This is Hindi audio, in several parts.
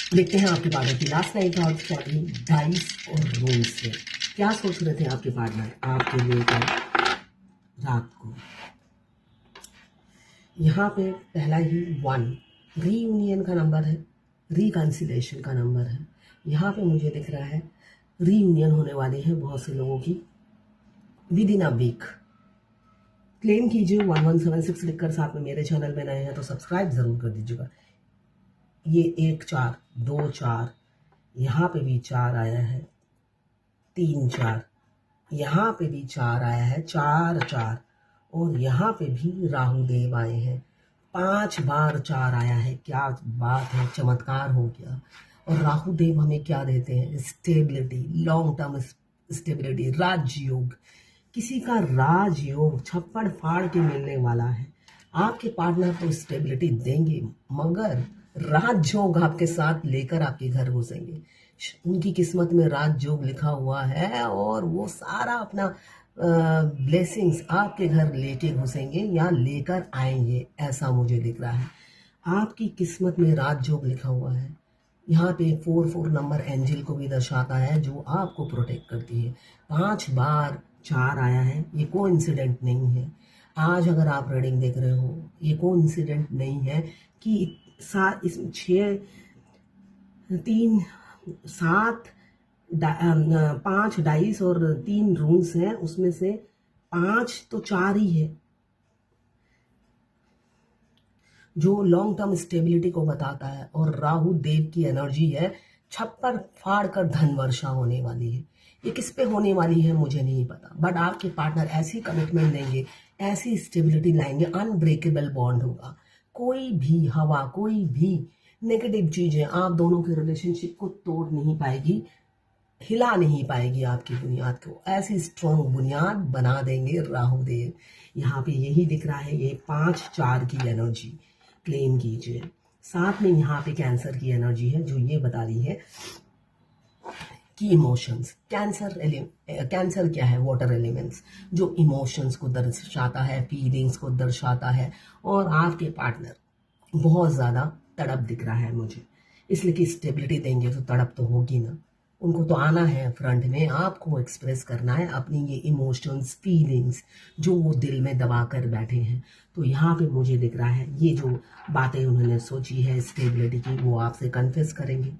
देखते हैं आपके पार्टनर की लास्ट नाइट थॉट क्या थी डाइस और रोल्स से। क्या सोच रहे थे आपके पार्टनर आपके लिए कल रात को। यहाँ पे पहला ही 1 रीयूनियन का नंबर है, रिकन्सिलेशन का नंबर है। यहाँ पे मुझे दिख रहा है रीयूनियन होने वाली है बहुत से लोगों की within a week. Claim कीजिए 1176 लिखकर, साथ में मेरे चैनल में नए हैं तो सब्सक्राइब ज़रूर कर दीजिएगा। ये 1 4 2 4, यहाँ पे भी 4 आया है, 3 4, यहाँ पे भी 4 आया है, 4 4, और यहाँ पे भी राहु देव आए हैं, 5 बार 4 आया है। क्या बात है, चमत्कार हो गया। और राहु देव हमें क्या देते हैं? स्टेबिलिटी, लॉन्ग टर्म स्टेबिलिटी, राजयोग। किसी का राजयोग छप्पड़ फाड़ के मिलने वाला है। आपके पार्टनर को स्टेबिलिटी देंगे, मगर राजयोग आपके साथ लेकर आपके घर घुसेंगे। उनकी किस्मत में राजयोग लिखा हुआ है और वो सारा अपना ब्लेसिंग्स आपके घर लेके घुसेंगे या लेकर आएंगे, ऐसा मुझे दिख रहा है। आपकी किस्मत में राजयोग लिखा हुआ है। यहाँ पे 4 नंबर एंजल को भी दर्शाता है जो आपको प्रोटेक्ट करती है। 5 बार 4 आया है, ये कोइंसिडेंट नहीं है। आज अगर आप रीडिंग देख रहे हो, ये कोइंसिडेंट नहीं है कि इसमें 6 3 7 5 डाइस और 3 रूल्स हैं, उसमें से 5 तो 4 ही है, जो लॉन्ग टर्म स्टेबिलिटी को बताता है। और राहु देव की एनर्जी है, छप्पर फाड़ कर धन वर्षा होने वाली है। ये किस पे होने वाली है मुझे नहीं पता, बट आपके पार्टनर ऐसी कमिटमेंट देंगे, ऐसी स्टेबिलिटी लाएंगे, अनब्रेकेबल बॉन्ड होगा। कोई भी हवा, कोई भी नेगेटिव चीजें आप दोनों के रिलेशनशिप को तोड़ नहीं पाएगी, हिला नहीं पाएगी आपकी बुनियाद को। ऐसी स्ट्रॉन्ग बुनियाद बना देंगे राहु देव। यहाँ पे यही दिख रहा है, ये 5 4 की एनर्जी क्लेम कीजिए। साथ में यहाँ पे कैंसर की एनर्जी है जो ये बता रही है कि इमोशंस, कैंसर क्या है? वाटर एलिमेंट्स, जो इमोशंस को दर्शाता है, फीलिंग्स को दर्शाता है। और आपके पार्टनर बहुत ज़्यादा तड़प दिख रहा है मुझे, इसलिए कि स्टेबिलिटी देंगे तो तड़प तो होगी ना। उनको तो आना है फ्रंट में, आपको एक्सप्रेस करना है अपनी ये इमोशंस, फीलिंग्स जो वो दिल में दबा कर बैठे हैं। तो यहाँ पे मुझे दिख रहा है ये जो बातें उन्होंने सोची है स्टेबिलिटी की, वो आपसे कन्फेस करेंगे।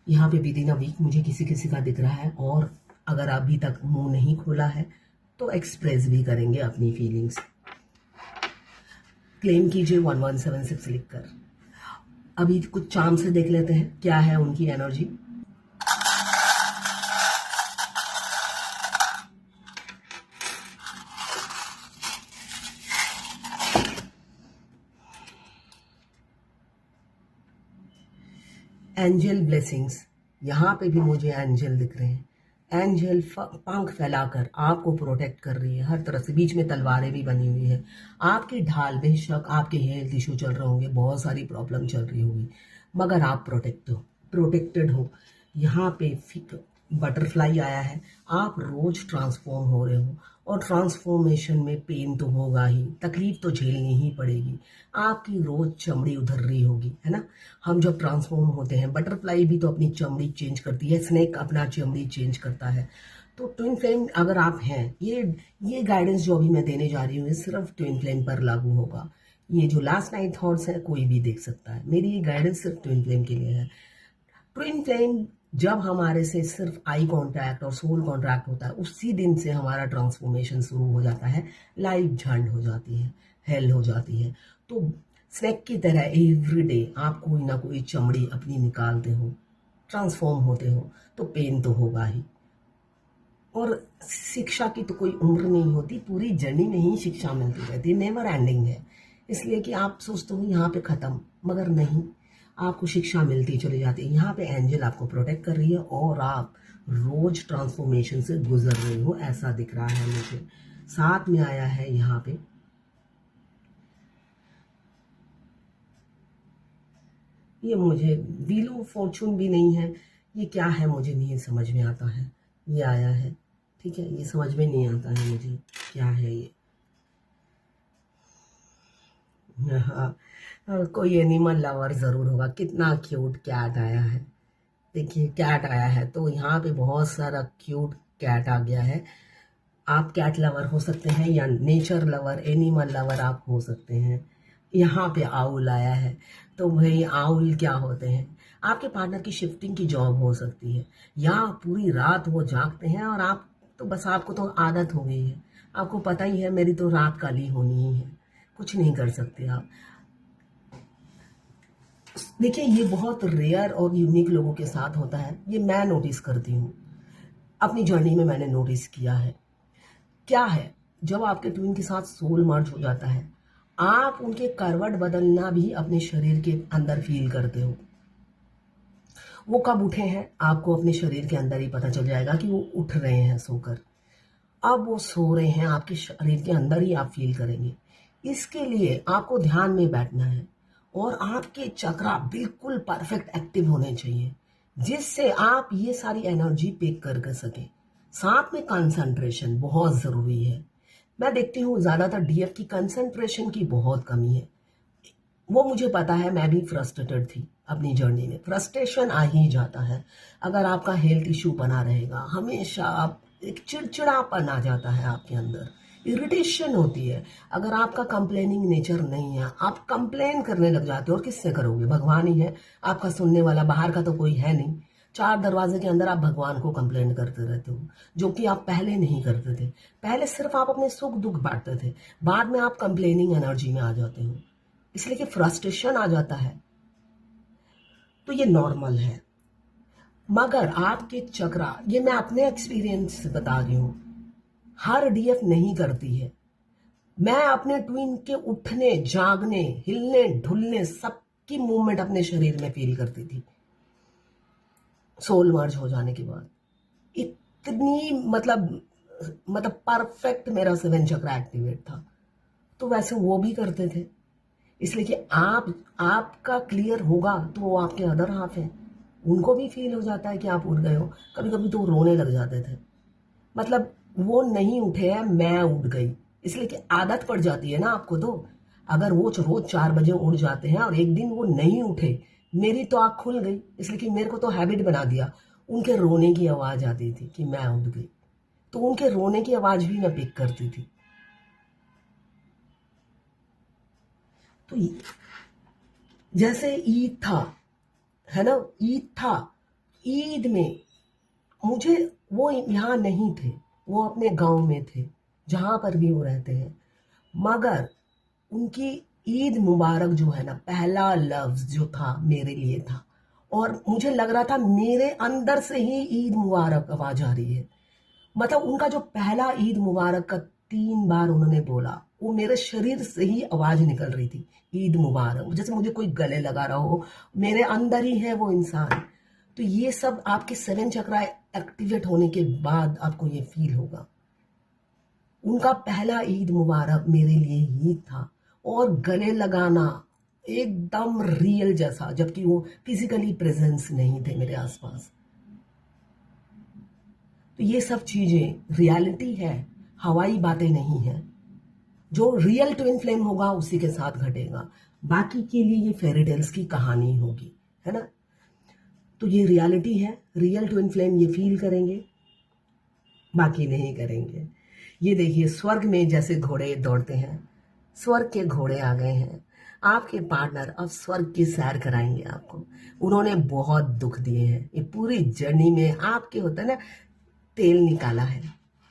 यहाँ पे विदिन अ वीक मुझे किसी किसी का दिख रहा है, और अगर अभी तक मुंह नहीं खोला है तो एक्सप्रेस भी करेंगे अपनी फीलिंग्स। क्लेम कीजिए 1176 लिखकर। अभी कुछ चाम से देख लेते हैं क्या है उनकी एनर्जी। एंजल ब्लेसिंग्स, यहाँ पे भी मुझे एंजल दिख रहे हैं। एंजल पंख फैलाकर आपको प्रोटेक्ट कर रही है हर तरफ से, बीच में तलवारें भी बनी हुई है। आपकी ढाल बेशक आपके हेल्थ इशू चल रहे होंगे, बहुत सारी प्रॉब्लम चल रही होगी, मगर आप प्रोटेक्टेड हो। यहाँ पे बटरफ्लाई आया है, आप रोज ट्रांसफॉर्म हो रहे हो, और ट्रांसफॉर्मेशन में पेन तो होगा ही, तकलीफ तो झेलनी ही पड़ेगी। आपकी रोज चमड़ी उधर रही होगी, है ना। हम जब ट्रांसफॉर्म होते हैं, बटरफ्लाई भी तो अपनी चमड़ी चेंज करती है, स्नेक अपना चमड़ी चेंज करता है। तो ट्विन फ्लेम अगर आप हैं, ये गाइडेंस जो अभी मैं देने जा रही हूँ, ये सिर्फ ट्विन फ्लेम पर लागू होगा। ये जो लास्ट नाइट थॉट्स है कोई भी देख सकता है, मेरी ये गाइडेंस सिर्फ ट्विन फ्लेम के लिए है। ट्विन फ्लेम जब हमारे से सिर्फ आई कांटेक्ट और सोल कांटेक्ट होता है, उसी दिन से हमारा ट्रांसफॉर्मेशन शुरू हो जाता है, लाइफ झंड हो जाती है, हेल हो जाती है। तो स्नेक की तरह एवरीडे आप कोई ना कोई चमड़ी अपनी निकालते हो, ट्रांसफॉर्म होते हो, तो पेन तो होगा ही। और शिक्षा की तो कोई उम्र नहीं होती, पूरी जर्नी में ही शिक्षा मिलती रहती है, नेवर एंडिंग है। इसलिए कि आप सोचते हो यहाँ पे ख़त्म, मगर नहीं, आपको शिक्षा मिलती चली जाती है। यहाँ पे एंजल आपको प्रोटेक्ट कर रही है और आप रोज ट्रांसफॉर्मेशन से गुजर रहे हो, ऐसा दिख रहा है मुझे। साथ में आया है यहाँ पे ये, मुझे व्हील ऑफ फॉर्चून भी नहीं है, ये क्या है मुझे नहीं समझ में आता है। ये आया है, ठीक है, ये समझ में नहीं आता है मुझे क्या है ये। हाँ, कोई एनिमल लवर ज़रूर होगा। कितना क्यूट कैट आया है, देखिए कैट आया है, तो यहाँ पे बहुत सारा क्यूट कैट आ गया है। आप कैट लवर हो सकते हैं या नेचर लवर, एनिमल लवर आप हो सकते हैं। यहाँ पे आउल आया है, तो भाई आउल क्या होते हैं? आपके पार्टनर की शिफ्टिंग की जॉब हो सकती है, या पूरी रात वो जागते हैं और आप तो बस, आपको तो आदत हो गई है, आपको पता ही है मेरी तो रात काली होनी ही है, कुछ नहीं कर सकते आप। देखिए ये बहुत रेयर और यूनिक लोगों के साथ होता है, ये मैं नोटिस करती हूँ, अपनी जर्नी में मैंने नोटिस किया है। क्या है, जब आपके ट्विन के साथ सोल मर्ज हो जाता है, आप उनके करवट बदलना भी अपने शरीर के अंदर फील करते हो। वो कब उठे हैं आपको अपने शरीर के अंदर ही पता चल जाएगा कि वो उठ रहे हैं सोकर। अब वो सो रहे हैं आपके शरीर के अंदर ही आप फील करेंगे। इसके लिए आपको ध्यान में बैठना है और आपके चक्रा बिल्कुल परफेक्ट एक्टिव होने चाहिए, जिससे आप ये सारी एनर्जी पिक कर सकें। साथ में कंसंट्रेशन बहुत ज़रूरी है। मैं देखती हूँ ज़्यादातर डीएफ की कंसंट्रेशन की बहुत कमी है। वो मुझे पता है, मैं भी फ्रस्ट्रेटेड थी अपनी जर्नी में, फ्रस्ट्रेशन आ ही जाता है। अगर आपका हेल्थ इशू बना रहेगा, हमेशा आप एक चिड़चिड़ापन आ जाता है आपके अंदर, इरिटेशन होती है। अगर आपका कंप्लेनिंग नेचर नहीं है, आप कंप्लेन करने लग जाते हो, और किससे करोगे? भगवान ही है आपका सुनने वाला, बाहर का तो कोई है नहीं। चार दरवाजे के अंदर आप भगवान को कंप्लेन करते रहते हो, जो कि आप पहले नहीं करते थे। पहले सिर्फ आप अपने सुख दुख बांटते थे, बाद में आप कंप्लेनिंग एनर्जी में आ जाते हो, इसलिए कि फ्रस्ट्रेशन आ जाता है। तो ये नॉर्मल है, मगर आपके चक्रा, ये मैं अपने एक्सपीरियंस से बता रही हूँ, हर डीएफ नहीं करती है। मैं अपने ट्विन के उठने, जागने, हिलने ढुलने सबकी मूवमेंट अपने शरीर में फील करती थी सोल मर्ज हो जाने के बाद। इतनी मतलब परफेक्ट मेरा 7 चक्रा एक्टिवेट था। तो वैसे वो भी करते थे, इसलिए कि आपका क्लियर होगा तो वो आपके अदर हाफ है, उनको भी फील हो जाता है कि आप उठ गए हो। कभी कभी तो रोने लग जाते थे, मतलब वो नहीं उठे हैं, मैं उठ गई, इसलिए कि आदत पड़ जाती है ना आपको। तो अगर वो रोज 4 बजे उठ जाते हैं और एक दिन वो नहीं उठे, मेरी तो आँख खुल गई, इसलिए कि मेरे को तो हैबिट बना दिया। उनके रोने की आवाज़ आती थी कि मैं उठ गई, तो उनके रोने की आवाज़ भी मैं पिक करती थी। तो जैसे ईद था, है ना, ईद था, ईद में मुझे, वो यहाँ नहीं थे, वो अपने गांव में थे, जहाँ पर भी वो रहते हैं, मगर उनकी ईद मुबारक जो है ना, पहला लफ्ज जो था मेरे लिए था, और मुझे लग रहा था मेरे अंदर से ही ईद मुबारक आवाज आ रही है। मतलब उनका जो पहला ईद मुबारक का 3 बार उन्होंने बोला, वो मेरे शरीर से ही आवाज निकल रही थी, ईद मुबारक, जैसे मुझे कोई गले लगा रहा हो, मेरे अंदर ही है वो इंसान। तो ये सब आपके 7 चक्रा एक्टिवेट होने के बाद आपको ये फील होगा। उनका पहला ईद मुबारक मेरे लिए ही था, और गले लगाना एकदम रियल जैसा, जबकि वो फिजिकली प्रेजेंस नहीं थे मेरे आसपास। तो ये सब चीजें रियलिटी है, हवाई बातें नहीं है। जो रियल ट्विन फ्लेम होगा उसी के साथ घटेगा, बाकी के लिए ये फेरी टेल्स की कहानी होगी, है ना। तो ये रियलिटी है, रियल ट्विन फ्लेम ये फील करेंगे, बाकी नहीं करेंगे। ये देखिए स्वर्ग में जैसे घोड़े दौड़ते हैं, स्वर्ग के घोड़े आ गए हैं। आपके पार्टनर अब स्वर्ग की सैर कराएंगे आपको। उन्होंने बहुत दुख दिए हैं, ये पूरी जर्नी में आपके होता है ना, तेल निकाला है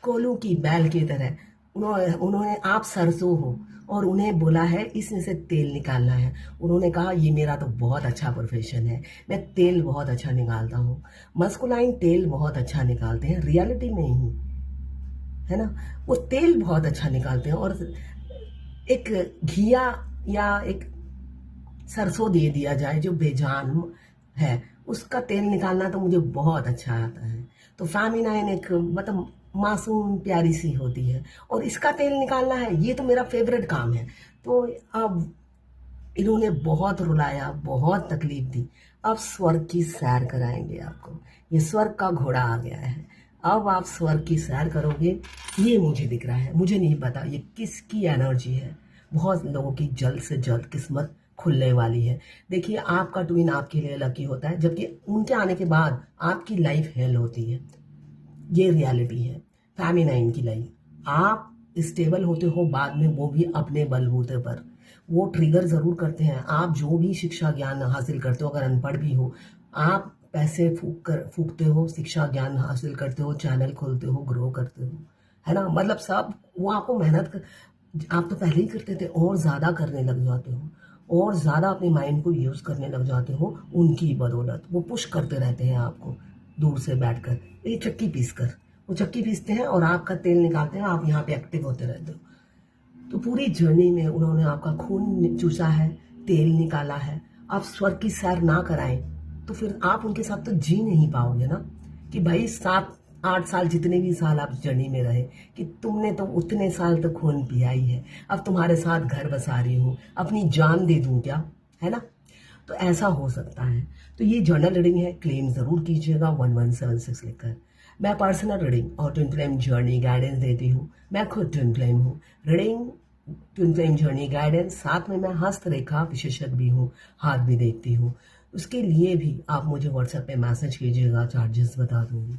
कोलू की बैल की तरह। उन्होंने आप सरसों हो और उन्हें बोला है इसमें से तेल निकालना है। उन्होंने कहा ये मेरा तो बहुत अच्छा प्रोफेशन है, मैं तेल बहुत अच्छा निकालता हूँ। मस्कुलाइन तेल बहुत अच्छा निकालते हैं, रियलिटी में ही, है ना, वो तेल बहुत अच्छा निकालते हैं। और एक घिया या एक सरसों दे दिया जाए जो बेजान है, उसका तेल निकालना तो मुझे बहुत अच्छा आता है। तो फेमिनाइन एक मतलब मासूम प्यारी सी होती है, और इसका तेल निकालना है, ये तो मेरा फेवरेट काम है। तो अब इन्होंने बहुत रुलाया, बहुत तकलीफ दी, अब स्वर्ग की सैर कराएंगे आपको। ये स्वर्ग का घोड़ा आ गया है, अब आप स्वर्ग की सैर करोगे, ये मुझे दिख रहा है। मुझे नहीं पता ये किसकी एनर्जी है, बहुत लोगों की जल्द से जल्द किस्मत खुलने वाली है। देखिए, आपका ट्विन आपके लिए लकी होता है, जबकि उनके आने के बाद आपकी लाइफ हेल होती है। ये रियलिटी है फेमिनाइन की लाइफ। आप स्टेबल होते हो बाद में, वो भी अपने बलबूते पर। वो ट्रिगर ज़रूर करते हैं। आप जो भी शिक्षा ज्ञान हासिल करते हो, अगर अनपढ़ भी हो, आप पैसे फूकते हो, शिक्षा ज्ञान हासिल करते हो, चैनल खोलते हो, ग्रो करते हो, है ना। मतलब सब वो आपको आप तो पहले ही करते थे, और ज़्यादा करने लग जाते हो, और ज़्यादा अपने माइंड को यूज़ करने लग जाते हो उनकी बदौलत। वो पुश करते रहते हैं आपको दूर से बैठकर, ये चक्की पीस कर। वो चक्की पीसते हैं और आपका तेल निकालते हैं, आप यहाँ पे एक्टिव होते रहते हो। तो पूरी जर्नी में उन्होंने आपका खून चूसा है, तेल निकाला है। आप स्वर्ग की सैर ना कराएं तो फिर आप उनके साथ तो जी नहीं पाओगे ना। कि भाई 7-8 साल, जितने भी साल आप जर्नी में रहे, कि तुमने तो उतने साल तो खून पिया ही है, अब तुम्हारे साथ घर बसा रही हूँ, अपनी जान दे दूँ क्या, है ना। तो ऐसा हो सकता है। तो ये जर्नल रीडिंग है, क्लेम ज़रूर कीजिएगा 1176 लिखकर। मैं पर्सनल रीडिंग और ट्विन फ्लेम जर्नी गाइडेंस देती हूँ। मैं खुद ट्विन फ्लेम हूँ। Reading, twin flame journey guidance, साथ में मैं हस्तरेखा विशेषज्ञ भी हूँ, हाथ भी देखती हूँ। उसके लिए भी आप मुझे व्हाट्सएप पे मैसेज कीजिएगा, चार्जेस बता दूँगी।